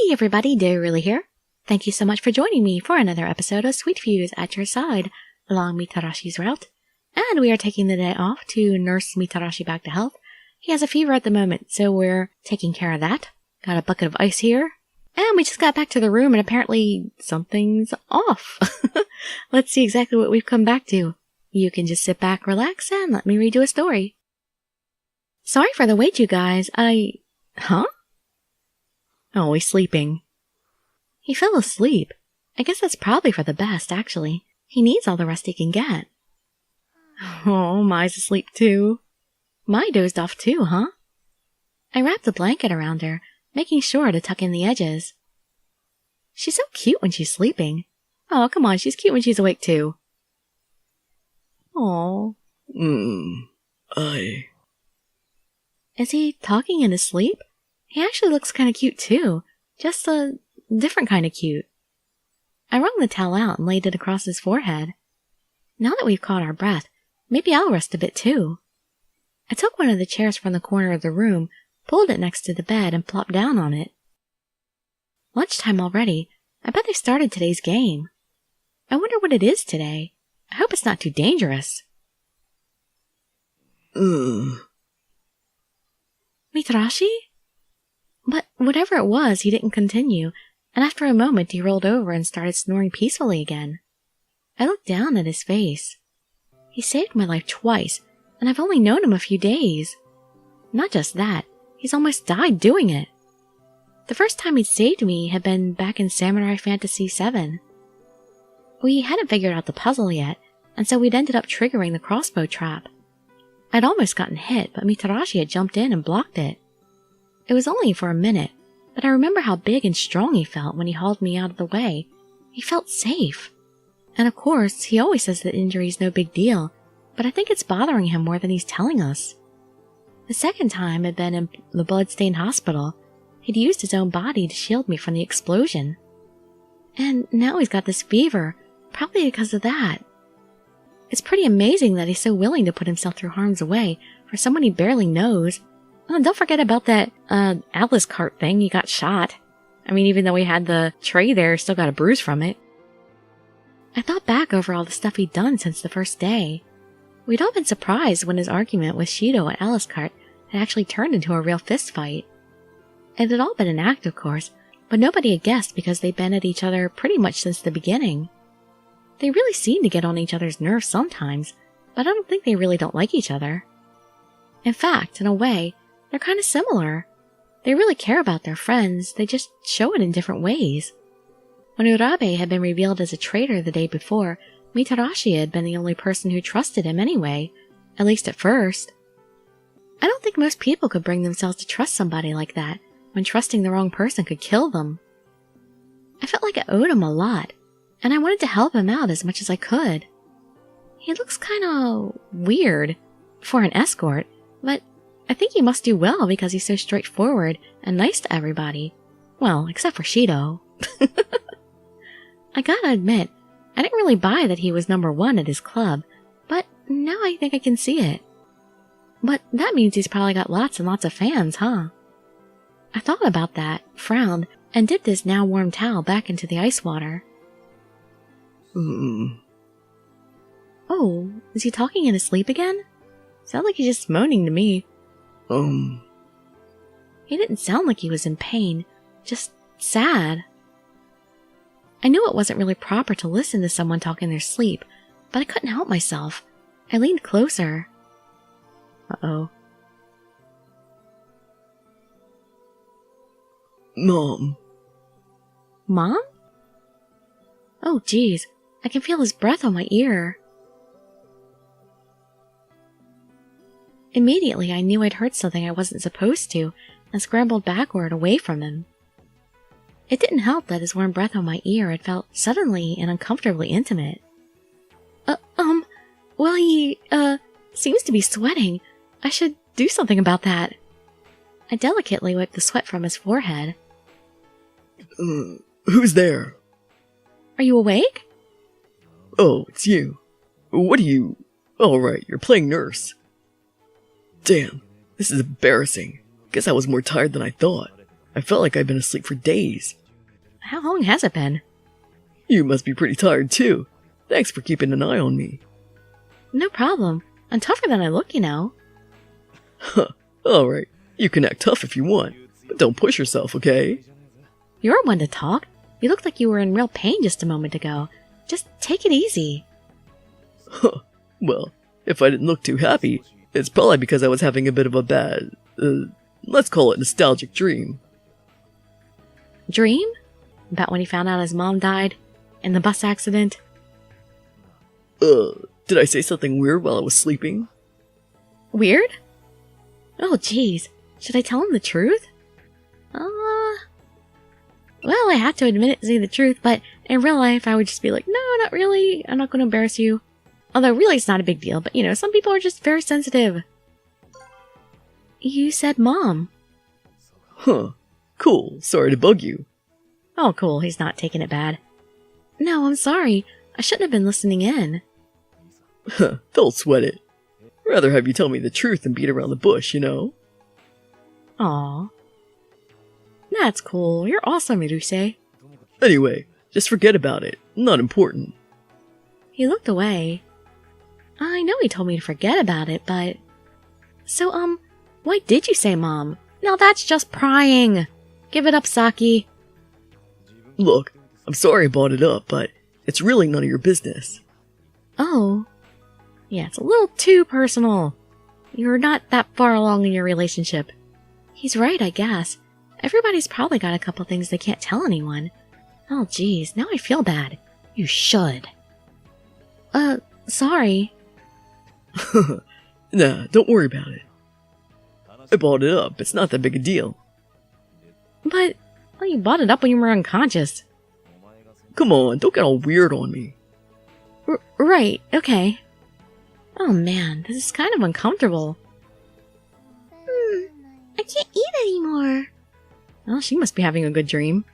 Hey everybody, Dirili here. Thank you so much for joining me for another episode of Sweet Fuse at your side along Mitarashi's route. And we are taking the day off to nurse Mitarashi back to health. He has a fever at the moment, so we're taking care of that. Got a bucket of ice here. And we just got back to the room and apparently something's off. Let's see exactly what we've come back to. You can just sit back, relax, and let me read you a story. Sorry for the wait, you guys. Huh? Oh, he's sleeping. He fell asleep. I guess that's probably for the best, actually. He needs all the rest he can get. Oh, Mai's asleep too. Mai dozed off too, huh? I wrapped a blanket around her, making sure to tuck in the edges. She's so cute when she's sleeping. Oh, come on, she's cute when she's awake too. Aw. Is he talking in his sleep? He actually looks kind of cute too. Just a different kind of cute. I wrung the towel out and laid it across his forehead. Now that we've caught our breath, maybe I'll rest a bit too. I took one of the chairs from the corner of the room, pulled it next to the bed, and plopped down on it. Lunchtime already. I bet they started today's game. I wonder what it is today. I hope it's not too dangerous. Mitarashi? But whatever it was, he didn't continue, and after a moment he rolled over and started snoring peacefully again. I looked down at his face. He saved my life twice, and I've only known him a few days. Not just that, he's almost died doing it. The first time he'd saved me had been back in Samurai Fantasy VII. We hadn't figured out the puzzle yet, and so we'd ended up triggering the crossbow trap. I'd almost gotten hit, but Mitarashi had jumped in and blocked it. It was only for a minute, but I remember how big and strong he felt when he hauled me out of the way. He felt safe. And of course, he always says that injury's no big deal, but I think it's bothering him more than he's telling us. The second time had been in the blood-stained hospital. He'd used his own body to shield me from the explosion. And now he's got this fever, probably because of that. It's pretty amazing that he's so willing to put himself through harm's way for someone he barely knows. Oh, don't forget about that, Alice cart thing. He got shot. I mean, even though he had the tray there, still got a bruise from it. I thought back over all the stuff he'd done since the first day. We'd all been surprised when his argument with Shido at Alice cart had actually turned into a real fist fight. It had all been an act, of course, but nobody had guessed because they'd been at each other pretty much since the beginning. They really seem to get on each other's nerves sometimes, but I don't think they really don't like each other. In fact, in a way, they're kind of similar. They really care about their friends, they just show it in different ways. When Urabe had been revealed as a traitor the day before, Mitarashi had been the only person who trusted him anyway, at least at first. I don't think most people could bring themselves to trust somebody like that, when trusting the wrong person could kill them. I felt like I owed him a lot, and I wanted to help him out as much as I could. He looks kinda weird for an escort, but I think he must do well because he's so straightforward and nice to everybody. Well, except for Shido. I gotta admit, I didn't really buy that he was number one at his club, but now I think I can see it. But that means he's probably got lots and lots of fans, huh? I thought about that, frowned, and dipped his now warm towel back into the ice water. Oh, is he talking in his sleep again? Sounds like he's just moaning to me. He didn't sound like he was in pain, just sad. I knew it wasn't really proper to listen to someone talk in their sleep, but I couldn't help myself. I leaned closer. Uh-oh. Mom. Mom? Oh, geez. I can feel his breath on my ear. Immediately, I knew I'd heard something I wasn't supposed to, and scrambled backward away from him. It didn't help that his warm breath on my ear had felt suddenly and uncomfortably intimate. Well, he, seems to be sweating. I should do something about that. I delicately wiped the sweat from his forehead. Who's there? Are you awake? Oh, it's you. What are you... Alright, you're playing nurse. Damn, this is embarrassing. Guess I was more tired than I thought. I felt like I'd been asleep for days. How long has it been? You must be pretty tired too. Thanks for keeping an eye on me. No problem. I'm tougher than I look, you know. Huh. Alright, you can act tough if you want, but don't push yourself, okay? You're one to talk. You looked like you were in real pain just a moment ago. Just take it easy. Huh. Well, if I didn't look too happy, it's probably because I was having a bit of a bad, let's call it nostalgic dream. Dream? About when he found out his mom died? In the bus accident? Did I say something weird while I was sleeping? Weird? Oh, jeez. Should I tell him the truth? Well, I had to admit it to say the truth, but in real life I would just be like, no, not really. I'm not going to embarrass you. Although really it's not a big deal, but you know, some people are just very sensitive. You said mom. Huh. Cool. Sorry to bug you. Oh, cool. He's not taking it bad. No, I'm sorry. I shouldn't have been listening in. Huh. Don't sweat it. Rather have you tell me the truth than beat around the bush, you know? Aw. That's cool. You're awesome, Ryusei. Anyway, just forget about it. Not important. He looked away. I know he told me to forget about it, but... So, why did you say mom? Now that's just prying. Give it up, Saki. Look, I'm sorry I brought it up, but it's really none of your business. Oh. Yeah, it's a little too personal. You're not that far along in your relationship. He's right, I guess. Everybody's probably got a couple things they can't tell anyone. Oh, geez, now I feel bad. You should. Sorry. Nah, don't worry about it. I brought it up. It's not that big a deal. But, well, you brought it up when you were unconscious. Come on, don't get all weird on me. Right, okay. Oh man, this is kind of uncomfortable. I can't eat anymore. Well, she must be having a good dream.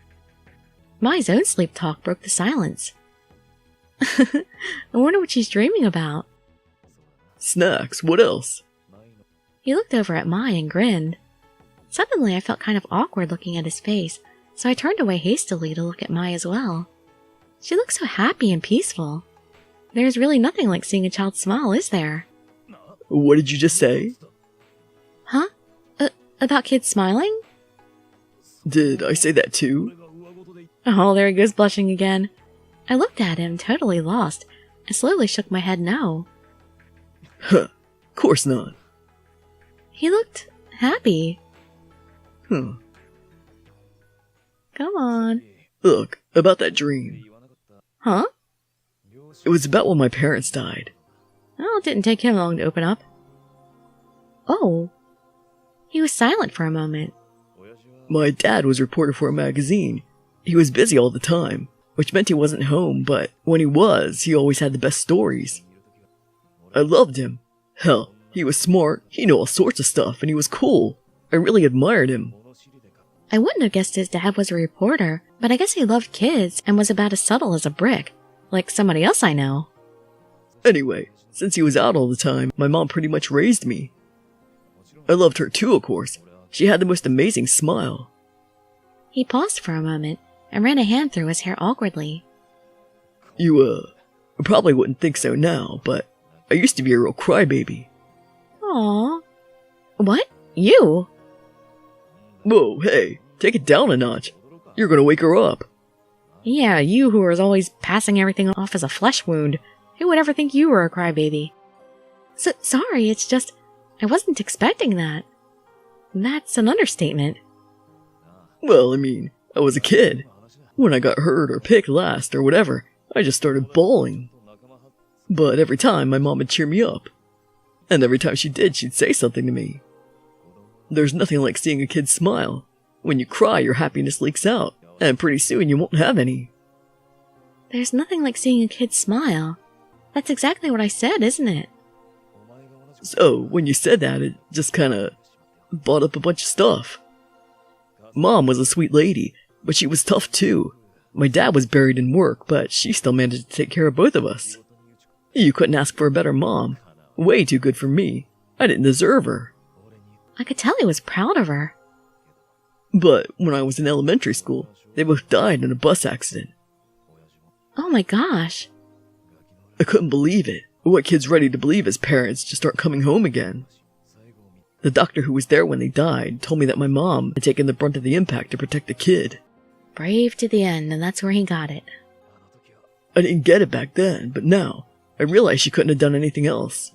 Mai's own sleep talk broke the silence. I wonder what she's dreaming about. Snacks, what else? He looked over at Mai and grinned. Suddenly I felt kind of awkward looking at his face, so I turned away hastily to look at Mai as well. She looked so happy and peaceful. There's really nothing like seeing a child smile, is there? What did you just say? Huh? About kids smiling? Did I say that too? Oh, there he goes blushing again. I looked at him, totally lost, and slowly shook my head no. Huh, course not. He looked happy. Huh. Come on. Look, about that dream. Huh? It was about when my parents died. Oh, it didn't take him long to open up. Oh. He was silent for a moment. My dad was a reporter for a magazine. He was busy all the time, which meant he wasn't home, but when he was, he always had the best stories. I loved him. Hell, he was smart, he knew all sorts of stuff, and he was cool. I really admired him. I wouldn't have guessed his dad was a reporter, but I guess he loved kids and was about as subtle as a brick, like somebody else I know. Anyway, since he was out all the time, my mom pretty much raised me. I loved her too, of course. She had the most amazing smile. He paused for a moment and ran a hand through his hair awkwardly. You, probably wouldn't think so now, but I used to be a real crybaby. Aww. What? You? Whoa, hey, take it down a notch. You're gonna wake her up. Yeah, you who are always passing everything off as a flesh wound. Who would ever think you were a crybaby? Sorry, it's just, I wasn't expecting that. That's an understatement. Well, I mean, I was a kid. When I got hurt or picked last or whatever, I just started bawling. But every time, my mom would cheer me up. And every time she did, she'd say something to me. There's nothing like seeing a kid smile. When you cry, your happiness leaks out, and pretty soon you won't have any. There's nothing like seeing a kid smile. That's exactly what I said, isn't it? So, when you said that, it just kinda brought up a bunch of stuff. Mom was a sweet lady, but she was tough too. My dad was buried in work, but she still managed to take care of both of us. You couldn't ask for a better mom. Way too good for me. I didn't deserve her. I could tell he was proud of her. But when I was in elementary school, they both died in a bus accident. Oh my gosh. I couldn't believe it. What kid's ready to believe his parents just aren't coming home again? The doctor who was there when they died told me that my mom had taken the brunt of the impact to protect the kid. Brave to the end, and that's where he got it. I didn't get it back then, but now, I realize she couldn't have done anything else.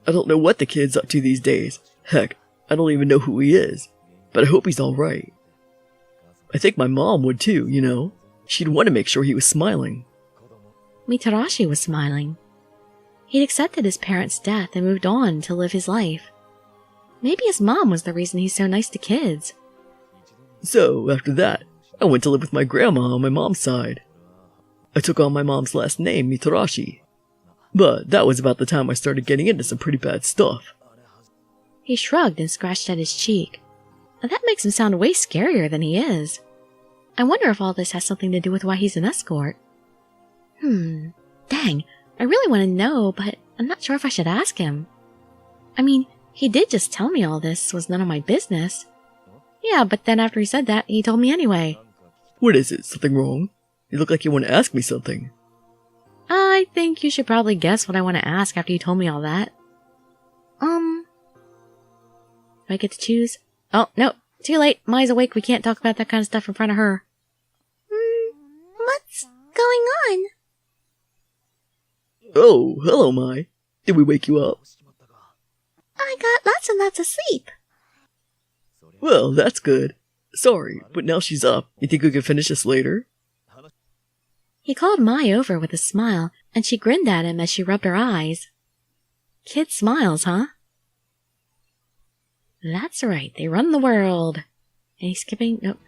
I don't know what the kid's up to these days. Heck, I don't even know who he is. But I hope he's alright. I think my mom would too, you know? She'd want to make sure he was smiling. Mitarashi was smiling. He'd accepted his parents' death and moved on to live his life. Maybe his mom was the reason he's so nice to kids. So, after that, I went to live with my grandma on my mom's side. I took on my mom's last name, Mitarashi. But that was about the time I started getting into some pretty bad stuff. He shrugged and scratched at his cheek. Now that makes him sound way scarier than he is. I wonder if all this has something to do with why he's an escort. Dang, I really want to know, but I'm not sure if I should ask him. I mean, he did just tell me all this was none of my business. Yeah, but then after he said that, he told me anyway. What is it? Something wrong? You look like you want to ask me something. I think you should probably guess what I want to ask after you told me all that. Do I get to choose? Oh, no, too late. Mai's awake. We can't talk about that kind of stuff in front of her. What's going on? Oh, hello, Mai. Did we wake you up? I got lots and lots of sleep. Well, that's good. Sorry, but now she's up. You think we can finish this later? He called Mai over with a smile, and she grinned at him as she rubbed her eyes. Kid smiles, huh? That's right, they run the world. Any skipping? Nope.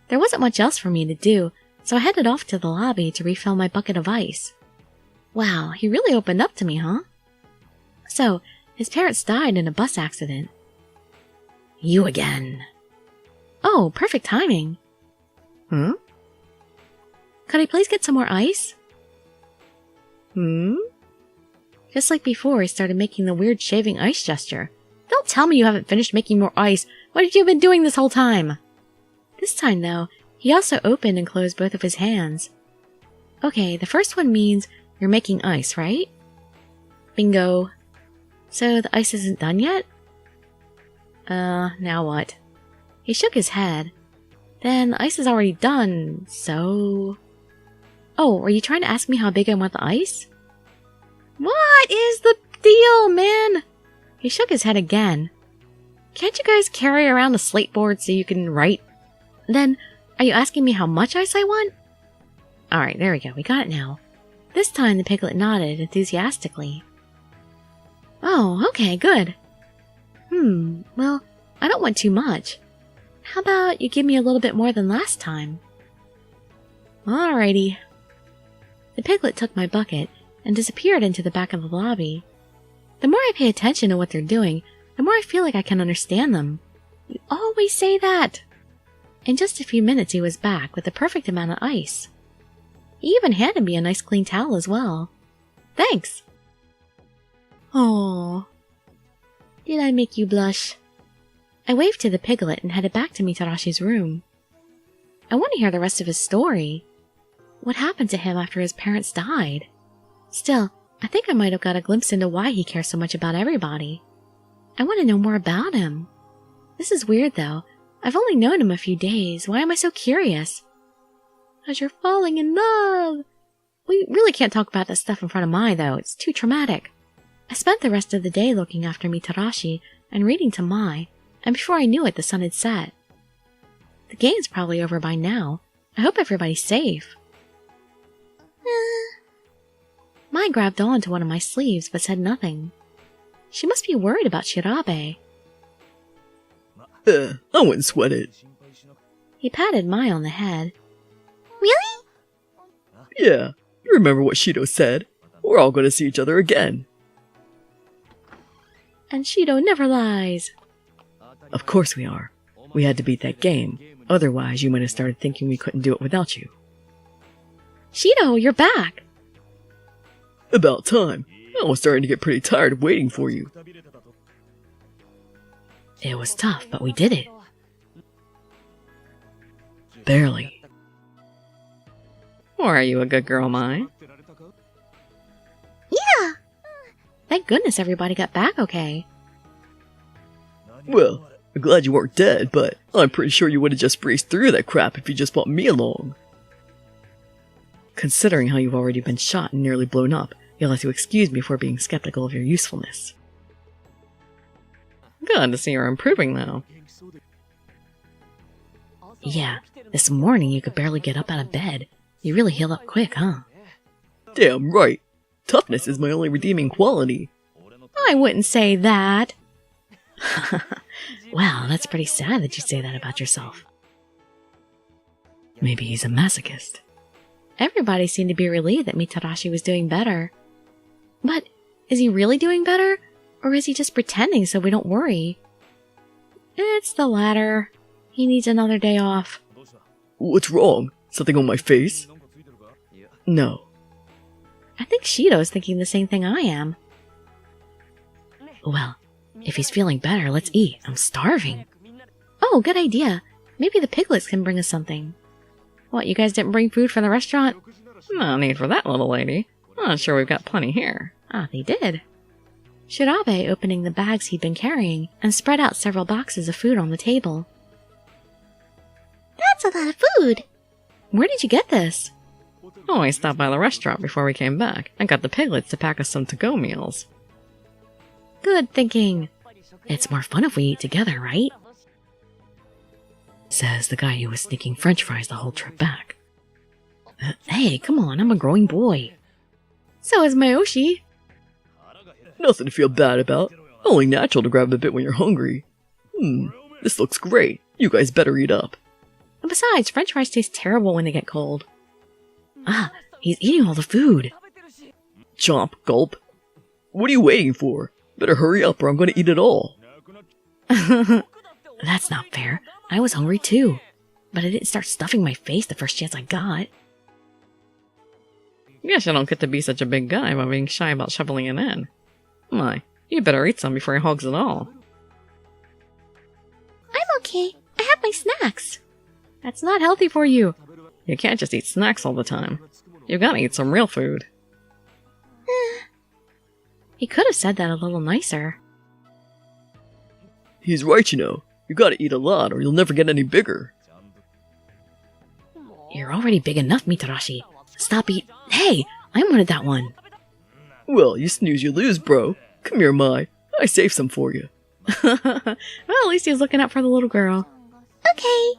There wasn't much else for me to do, so I headed off to the lobby to refill my bucket of ice. Wow, he really opened up to me, huh? So, his parents died in a bus accident. You again. Oh, perfect timing. Could I please get some more ice? Just like before, he started making the weird shaving ice gesture. Don't tell me you haven't finished making more ice. What have you been doing this whole time? This time, though, he also opened and closed both of his hands. Okay, the first one means you're making ice, right? Bingo. So the ice isn't done yet? Now what? He shook his head. Then the ice is already done, so... Oh, are you trying to ask me how big I want the ice? What is the deal, man? He shook his head again. Can't you guys carry around a slate board so you can write? Then, are you asking me how much ice I want? Alright, there we go. We got it now. This time the piglet nodded enthusiastically. Oh, okay, good. Well, I don't want too much. How about you give me a little bit more than last time? Alrighty. The piglet took my bucket and disappeared into the back of the lobby. The more I pay attention to what they're doing, the more I feel like I can understand them. You always say that! In just a few minutes he was back with the perfect amount of ice. He even handed me a nice clean towel as well. Thanks! Oh, did I make you blush? I waved to the piglet and headed back to Mitarashi's room. I want to hear the rest of his story. What happened to him after his parents died? Still, I think I might have got a glimpse into why he cares so much about everybody. I want to know more about him. This is weird though. I've only known him a few days. Why am I so curious? 'Cause you're falling in love. We really can't talk about this stuff in front of Mai though. It's too traumatic. I spent the rest of the day looking after Mitarashi and reading to Mai, and before I knew it, the sun had set. The game's probably over by now. I hope everybody's safe. Mai grabbed on to one of my sleeves but said nothing. She must be worried about Shirabe. I wouldn't sweat it. He patted Mai on the head. Really? Yeah, you remember what Shido said. We're all going to see each other again. And Shido never lies. Of course we are. We had to beat that game. Otherwise, you might have started thinking we couldn't do it without you. Shido, you're back! About time. I was starting to get pretty tired of waiting for you. It was tough, but we did it. Barely. Or are you a good girl, Mai? Yeah. Thank goodness everybody got back okay. Well, I'm glad you weren't dead, but I'm pretty sure you would have just breezed through that crap if you just brought me along. Considering how you've already been shot and nearly blown up, you'll have to excuse me for being skeptical of your usefulness. Good to see you're improving, though. Yeah, this morning you could barely get up out of bed. You really heal up quick, huh? Damn right. Toughness is my only redeeming quality. I wouldn't say that. Wow, that's pretty sad that you say that about yourself. Maybe he's a masochist. Everybody seemed to be relieved that Mitarashi was doing better. But is he really doing better? Or is he just pretending so we don't worry? It's the latter. He needs another day off. What's wrong? Something on my face? No. I think Shido's thinking the same thing I am. Well, if he's feeling better, let's eat. I'm starving. Oh, good idea. Maybe the piglets can bring us something. What, you guys didn't bring food from the restaurant? No need for that, little lady. I'm sure we've got plenty here. Ah, they did. Shirabe opening the bags he'd been carrying and spread out several boxes of food on the table. That's a lot of food. Where did you get this? Oh, I stopped by the restaurant before we came back and got the piglets to pack us some to-go meals. Good thinking. It's more fun if we eat together, right? Says the guy who was sneaking french fries the whole trip back. Hey, come on, I'm a growing boy. So is Mayoshi. Nothing to feel bad about. Only natural to grab a bit when you're hungry. This looks great. You guys better eat up. And besides, french fries taste terrible when they get cold. Ah, he's eating all the food. Chomp, gulp. What are you waiting for? Better hurry up or I'm going to eat it all. That's not fair. I was hungry too. But I didn't start stuffing my face the first chance I got. Guess you don't get to be such a big guy by being shy about shoveling it in. My, you better eat some before he hogs it all. I'm okay. I have my snacks. That's not healthy for you. You can't just eat snacks all the time. You gotta eat some real food. He could have said that a little nicer. He's right, you know. You gotta eat a lot or you'll never get any bigger. You're already big enough, Mitarashi. Stop eat. Hey, I wanted that one. Well, you snooze, you lose, bro. Come here, Mai. I saved some for you. Well, at least he was looking out for the little girl. Okay.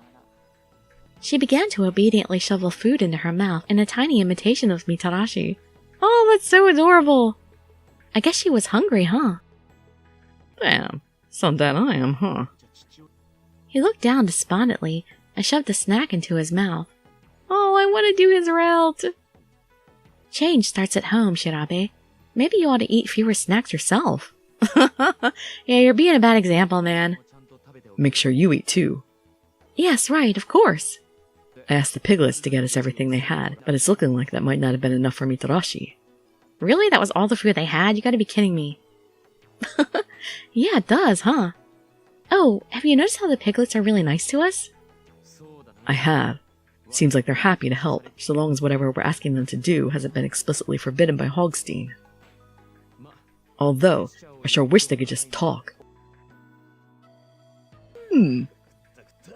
She began to obediently shovel food into her mouth in a tiny imitation of Mitarashi. Oh, that's so adorable. I guess she was hungry, huh? Damn, so dead I am, huh? He looked down despondently and shoved a snack into his mouth. Oh, I want to do his route. Change starts at home, Shirabe. Maybe you ought to eat fewer snacks yourself. Yeah, you're being a bad example, man. Make sure you eat too. Yes, right, of course. I asked the piglets to get us everything they had, but it's looking like that might not have been enough for Mitarashi. Really? That was all the food they had? You gotta be kidding me. Yeah, it does, huh? Oh, have you noticed how the piglets are really nice to us? I have. Seems like they're happy to help, so long as whatever we're asking them to do hasn't been explicitly forbidden by Hogstein. Although, I sure wish they could just talk.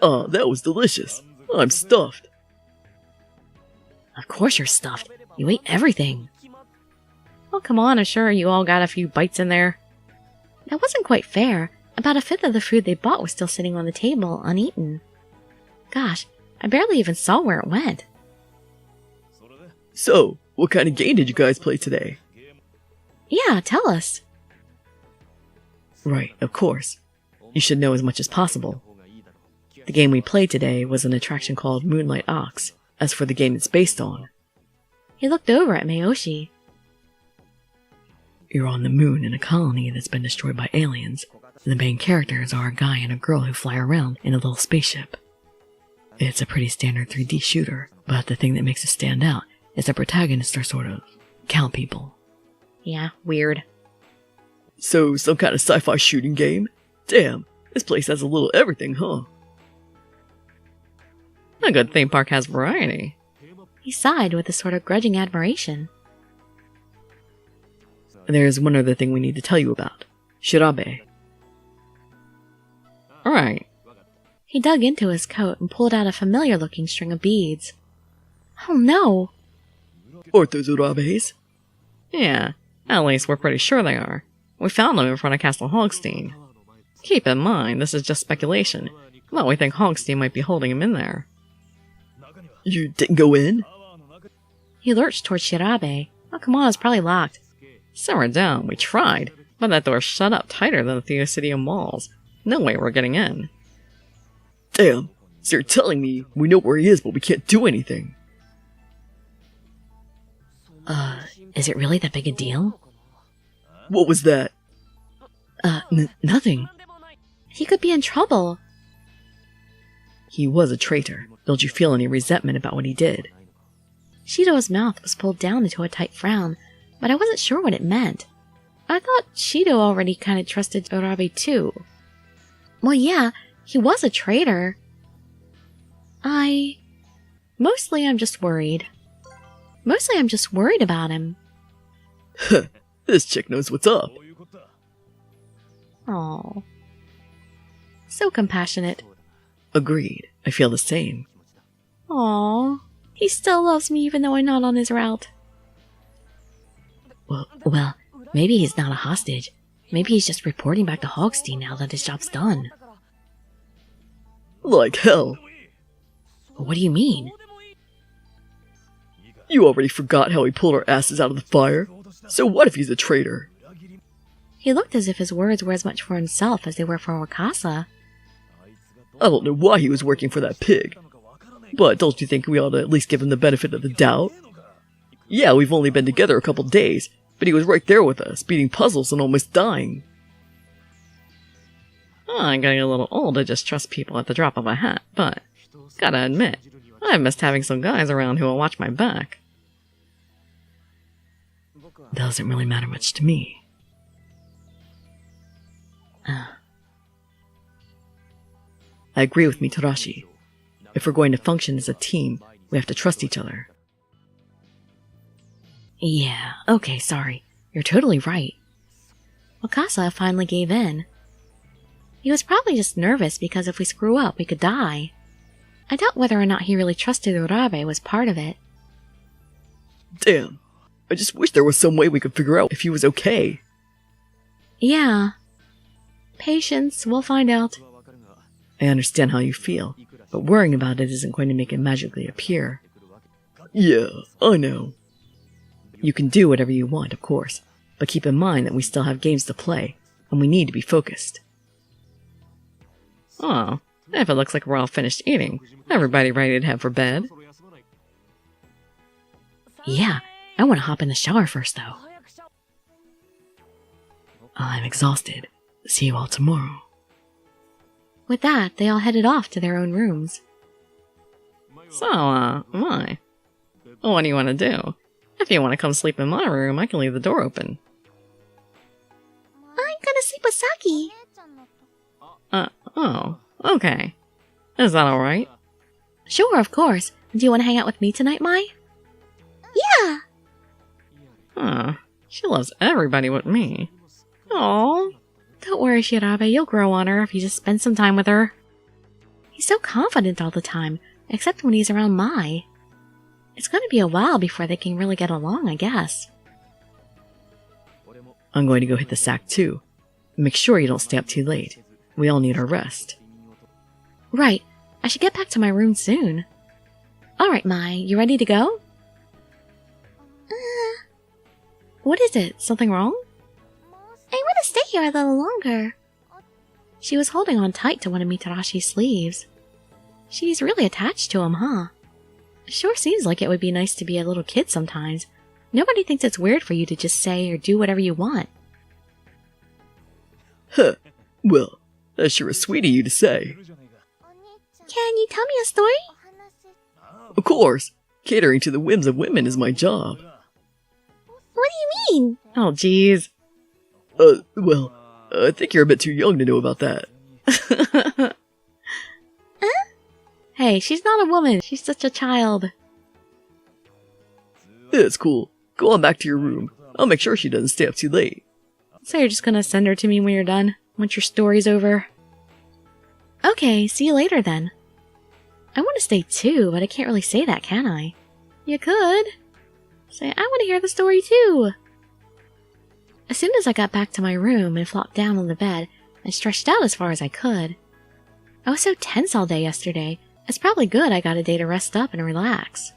Ah, that was delicious. I'm stuffed. Of course you're stuffed. You ate everything. Oh, come on, I'm sure you all got a few bites in there. That wasn't quite fair. About a fifth of the food they bought was still sitting on the table, uneaten. Gosh, I barely even saw where it went. So, what kind of game did you guys play today? Yeah, tell us. Right, of course. You should know as much as possible. The game we played today was an attraction called Moonlight Ox. As for the game it's based on, He looked over at Mayoshi. you're on the moon in a colony that's been destroyed by aliens. The main characters are a guy and a girl who fly around in a little spaceship. It's a pretty standard 3D shooter, but the thing that makes it stand out is the protagonists are sort of cow people. Yeah, weird. So, some kind of sci-fi shooting game? Damn, this place has a little everything, huh? A good theme park has variety. He sighed with a sort of grudging admiration. There's one other thing we need to tell you about. Shirabe. Alright. He dug into his coat and pulled out a familiar-looking string of beads. Oh no! Aren't those Urabes? Yeah, at least we're pretty sure they are. We found them in front of Castle Hogstein. Keep in mind, this is just speculation, but we think Hogstein might be holding him in there. You didn't go in? He lurched towards Shirabe. Oh, come on, it's probably locked. Simmer down, we tried, but that door's shut up tighter than the Theocitium walls. No way we're getting in. Damn, so you're telling me we know where he is, but we can't do anything. Is it really that big a deal? What was that? Nothing. He could be in trouble. He was a traitor. Don't you feel any resentment about what he did? Shido's mouth was pulled down into a tight frown, but I wasn't sure what it meant. I thought Shido already kind of trusted Urabe too. Well, yeah, he was a traitor. Mostly I'm just worried. Mostly I'm just worried about him. This chick knows what's up. Aww. So compassionate. Agreed. I feel the same. Aww. He still loves me even though I'm not on his route. Well, maybe he's not a hostage. Maybe he's just reporting back to Hogstein now that his job's done. Like hell. What do you mean? You already forgot how he pulled our asses out of the fire? So what if he's a traitor? He looked as if his words were as much for himself as they were for Wakasa. I don't know why he was working for that pig. But don't you think we ought to at least give him the benefit of the doubt? Yeah, we've only been together a couple days, but he was right there with us, beating puzzles and almost dying. I'm getting a little old to just trust people at the drop of a hat, but gotta admit, I've missed having some guys around who will watch my back. Doesn't really matter much to me. I agree with Mitarashi. If we're going to function as a team, we have to trust each other. Yeah, okay, sorry. You're totally right. Wakasa finally gave in. He was probably just nervous because if we screw up, we could die. I doubt whether or not he really trusted Urabe was part of it. Damn. I just wish there was some way we could figure out if he was okay. Yeah. Patience, we'll find out. I understand how you feel, but worrying about it isn't going to make it magically appear. Yeah, I know. You can do whatever you want, of course, but keep in mind that we still have games to play, and we need to be focused. Oh, if it looks like we're all finished eating, everybody ready to head for bed? Yeah, I want to hop in the shower first, though. I'm exhausted. See you all tomorrow. With that, they all headed off to their own rooms. So, what do you want to do? If you want to come sleep in my room, I can leave the door open. I'm gonna sleep with Saki. Oh, okay. Is that alright? Sure, of course. Do you want to hang out with me tonight, Mai? Yeah. She loves everybody but me. Aww. Don't worry, Shirabe, you'll grow on her if you just spend some time with her. He's so confident all the time, except when he's around Mai. It's going to be a while before they can really get along, I guess. I'm going to go hit the sack too. Make sure you don't stay up too late. We all need our rest. Right. I should get back to my room soon. Alright, Mai, you ready to go? What is it? Something wrong? I want to stay here a little longer. She was holding on tight to one of Mitarashi's sleeves. She's really attached to him, huh? Sure seems like it would be nice to be a little kid sometimes. Nobody thinks it's weird for you to just say or do whatever you want. Huh. Well, that's sure sweet of you to say. Can you tell me a story? Of course. Catering to the whims of women is my job. What do you mean? Oh, jeez. Well, I think you're a bit too young to know about that. Hey, she's not a woman. She's such a child. It's cool. Go on back to your room. I'll make sure she doesn't stay up too late. So you're just gonna send her to me when you're done? Once your story's over? Okay, see you later then. I want to stay too, but I can't really say that, can I? You could. Say, I want to hear the story too. As soon as I got back to my room and flopped down on the bed and stretched out as far as I could. I was so tense all day yesterday, it's probably good I got a day to rest up and relax.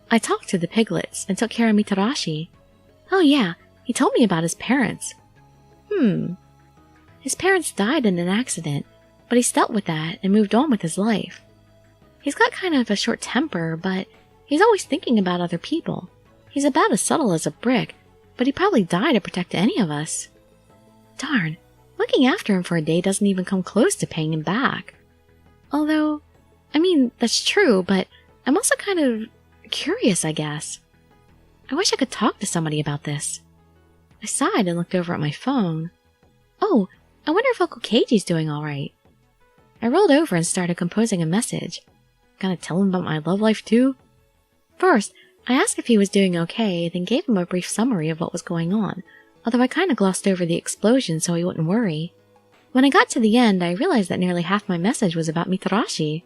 I talked to the piglets and took care of Mitarashi. Oh yeah, he told me about his parents. His parents died in an accident, but he's dealt with that and moved on with his life. He's got kind of a short temper, but he's always thinking about other people. He's about as subtle as a brick, but he'd probably die to protect any of us. Darn, looking after him for a day doesn't even come close to paying him back. Although, I mean, that's true, but I'm also kind of curious, I guess. I wish I could talk to somebody about this. I sighed and looked over at my phone. Oh, I wonder if Uncle Keiji's doing alright. I rolled over and started composing a message. Gotta tell him about my love life too? First, I asked if he was doing okay, then gave him a brief summary of what was going on, although I kinda glossed over the explosion so he wouldn't worry. When I got to the end, I realized that nearly half my message was about Mitarashi.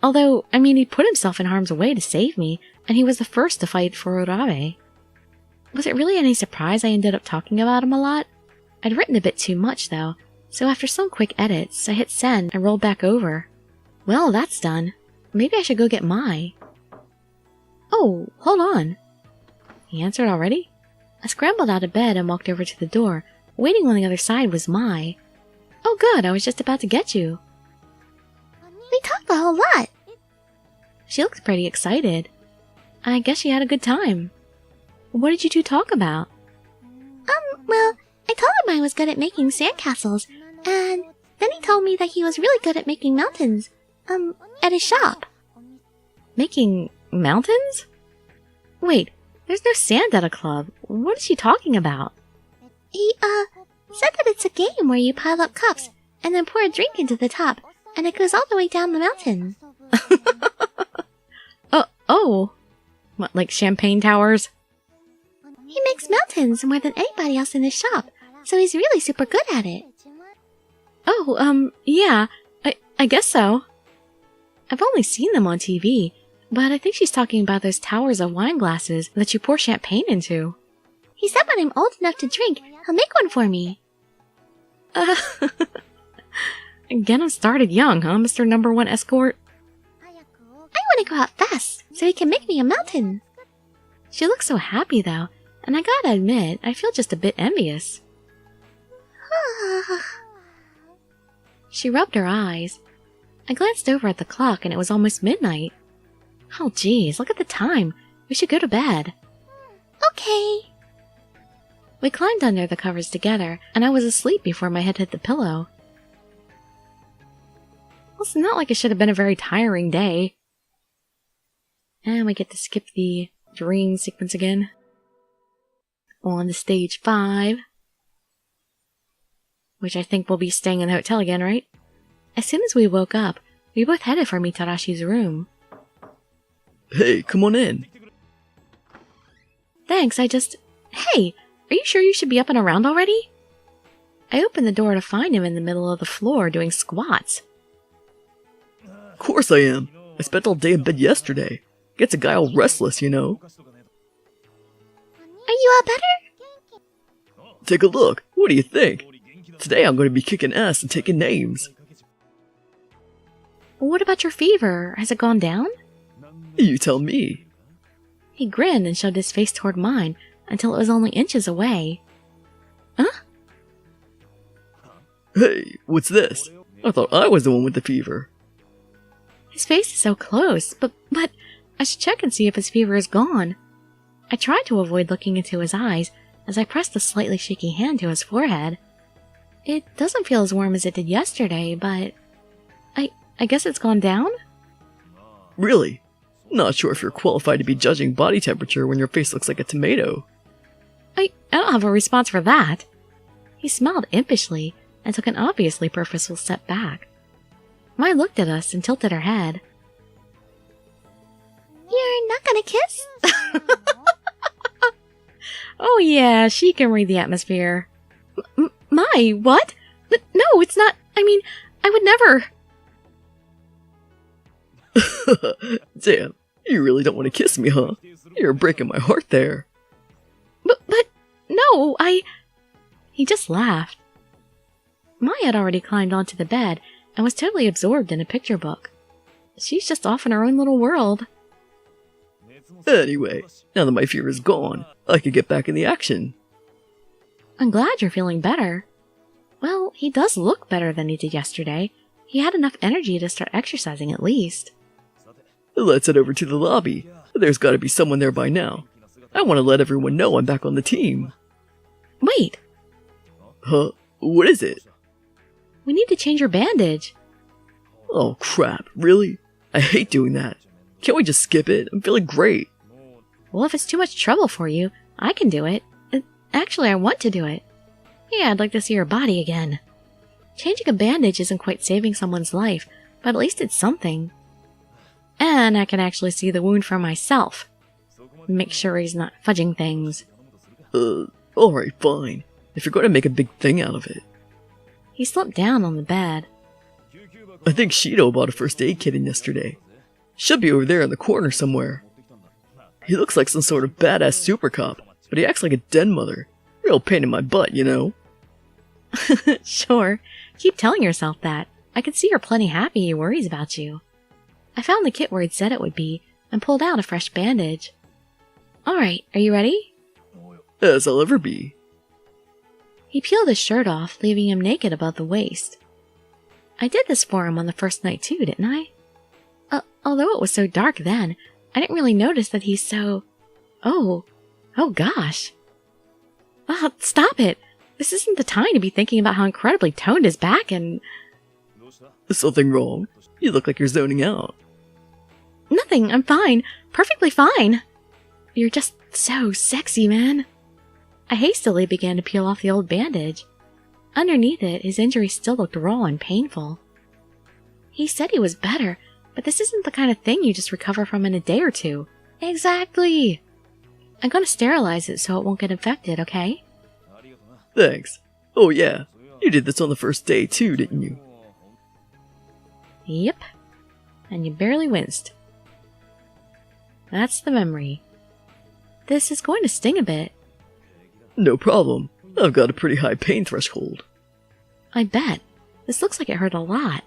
Although, I mean, he put himself in harm's way to save me, and he was the first to fight for Urabe. Was it really any surprise I ended up talking about him a lot? I'd written a bit too much, though, so after some quick edits, I hit send and rolled back over. Well, that's done. Maybe I should go get Mai. Oh, hold on. He answered already? I scrambled out of bed and walked over to the door. Waiting on the other side was Mai. Oh good, I was just about to get you. We talked a whole lot. She looked pretty excited. I guess she had a good time. What did you two talk about? Well, I told him I was good at making sandcastles, and then he told me that he was really good at making mountains, at his shop. Making mountains? Wait, there's no sand at a club. What is she talking about? He, said that it's a game where you pile up cups and then pour a drink into the top, and it goes all the way down the mountain. Oh. What, like champagne towers? He makes mountains more than anybody else in his shop, so he's really super good at it. Oh, yeah, I guess so. I've only seen them on TV, but I think she's talking about those towers of wine glasses that you pour champagne into. He said when I'm old enough to drink, he'll make one for me. Get him started young, huh, Mr. Number One Escort? I want to go out fast, so he can make me a mountain. She looks so happy, though, and I gotta admit, I feel just a bit envious. She rubbed her eyes. I glanced over at the clock and it was almost midnight. Oh geez, look at the time. We should go to bed. Okay. We climbed under the covers together, and I was asleep before my head hit the pillow. Well, it's not like it should have been a very tiring day. And we get to skip the dream sequence again. On to stage 5. Which I think we'll be staying in the hotel again, right? As soon as we woke up, we both headed for Mitarashi's room. Hey, come on in. Thanks, Hey, are you sure you should be up and around already? I opened the door to find him in the middle of the floor doing squats. Of course I am. I spent all day in bed yesterday. Gets a guy all restless, you know. Are you all better? Take a look. What do you think? Today I'm going to be kicking ass and taking names. What about your fever? Has it gone down? You tell me. He grinned and shoved his face toward mine until it was only inches away. Huh? Hey, what's this? I thought I was the one with the fever. His face is so close, but I should check and see if his fever is gone. I tried to avoid looking into his eyes as I pressed a slightly shaky hand to his forehead. It doesn't feel as warm as it did yesterday, but I guess it's gone down? Really? Not sure if you're qualified to be judging body temperature when your face looks like a tomato. I don't have a response for that. He smiled impishly and took an obviously purposeful step back. Mai looked at us and tilted her head. You're not gonna kiss? Oh yeah, she can read the atmosphere. Mai, what? No, it's not. I mean, I would never. Damn, you really don't want to kiss me, huh? You're breaking my heart there. But no, He just laughed. Mai had already climbed onto the bed and was totally absorbed in a picture book. She's just off in her own little world. Anyway, now that my fear is gone, I can get back in the action. I'm glad you're feeling better. Well, he does look better than he did yesterday. He had enough energy to start exercising at least. Let's head over to the lobby. There's gotta be someone there by now. I want to let everyone know I'm back on the team. Wait! Huh? What is it? We need to change your bandage. Oh crap, really? I hate doing that. Can't we just skip it? I'm feeling great. Well, if it's too much trouble for you, I can do it. Actually, I want to do it. Yeah, I'd like to see your body again. Changing a bandage isn't quite saving someone's life, but at least it's something. And I can actually see the wound for myself. Make sure he's not fudging things. Alright, fine. If you're going to make a big thing out of it. He slumped down on the bed. I think Shido bought a first aid kit in yesterday. Should be over there in the corner somewhere. He looks like some sort of badass super cop, but he acts like a den mother. Real pain in my butt, you know? Sure. Keep telling yourself that. I can see you're plenty happy he worries about you. I found the kit where he'd said it would be, and pulled out a fresh bandage. Alright, are you ready? As I'll ever be. He peeled his shirt off, leaving him naked above the waist. I did this for him on the first night too, didn't I? Although it was so dark then, I didn't really notice that he's so... Oh gosh. Stop it! This isn't the time to be thinking about how incredibly toned his back and... Something wrong? You look like you're zoning out. Nothing, I'm fine. Perfectly fine. You're just so sexy, man. I hastily began to peel off the old bandage. Underneath it, his injury still looked raw and painful. He said he was better, but this isn't the kind of thing you just recover from in a day or two. Exactly! I'm gonna sterilize it so it won't get infected, okay? Thanks. Oh yeah, you did this on the first day too, didn't you? Yep. And you barely winced. That's the memory. This is going to sting a bit. No problem. I've got a pretty high pain threshold. I bet. This looks like it hurt a lot.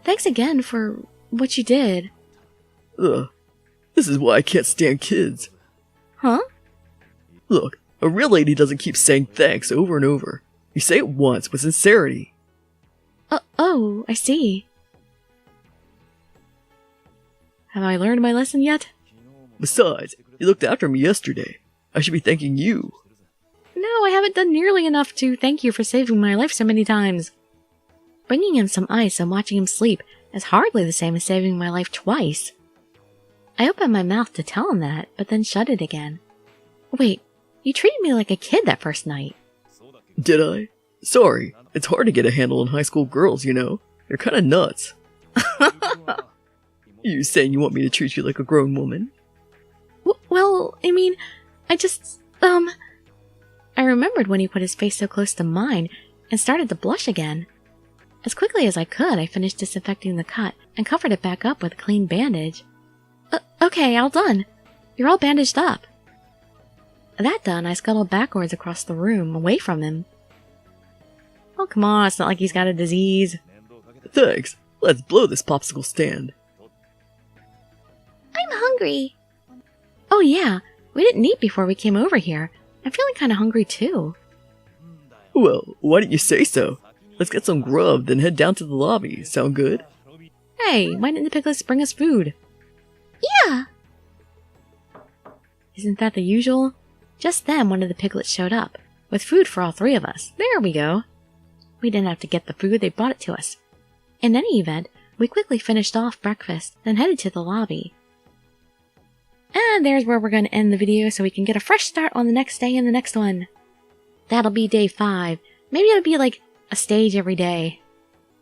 Thanks again for what you did. This is why I can't stand kids. Huh? Look, a real lady doesn't keep saying thanks over and over. You say it once with sincerity. Oh, I see. Have I learned my lesson yet? Besides, you looked after me yesterday. I should be thanking you. No, I haven't done nearly enough to thank you for saving my life so many times. Bringing him some ice and watching him sleep is hardly the same as saving my life twice. I opened my mouth to tell him that, but then shut it again. Wait, you treated me like a kid that first night. Did I? Sorry, it's hard to get a handle on high school girls, you know? They're kinda nuts. You saying you want me to treat you like a grown woman? Well, I mean, I just, I remembered when he put his face so close to mine and started to blush again. As quickly as I could, I finished disinfecting the cut and covered it back up with a clean bandage. Okay, all done. You're all bandaged up. That done, I scuttled backwards across the room, away from him. Oh, come on, it's not like he's got a disease. Thanks. Let's blow this popsicle stand. I'm hungry. Oh yeah, we didn't eat before we came over here. I'm feeling kinda hungry too. Well, why didn't you say so? Let's get some grub, then head down to the lobby. Sound good? Hey, why didn't the piglets bring us food? Yeah. Isn't that the usual? Just then, one of the piglets showed up, with food for all three of us. There we go. We didn't have to get the food, they brought it to us. In any event, we quickly finished off breakfast, then headed to the lobby. And there's where we're going to end the video so we can get a fresh start on the next day and the next one. That'll be day 5. Maybe it'll be like a stage every day.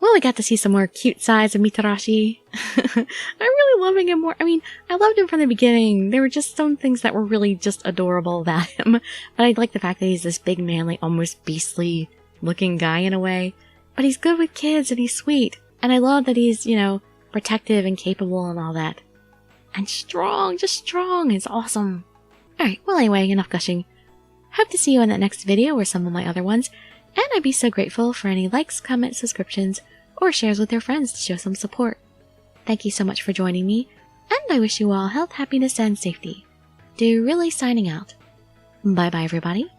Well, we got to see some more cute sides of Mitarashi. I'm really loving him more. I mean, I loved him from the beginning. There were just some things that were really just adorable about him. But I like the fact that he's this big, manly, almost beastly looking guy in a way. But he's good with kids and he's sweet. And I love that he's, you know, protective and capable and all that. And strong, just strong. It's awesome. Alright, well anyway, enough gushing. Hope to see you in that next video or some of my other ones. And I'd be so grateful for any likes, comments, subscriptions, or shares with your friends to show some support. Thank you so much for joining me, and I wish you all health, happiness, and safety. Dirili signing out. Bye bye everybody.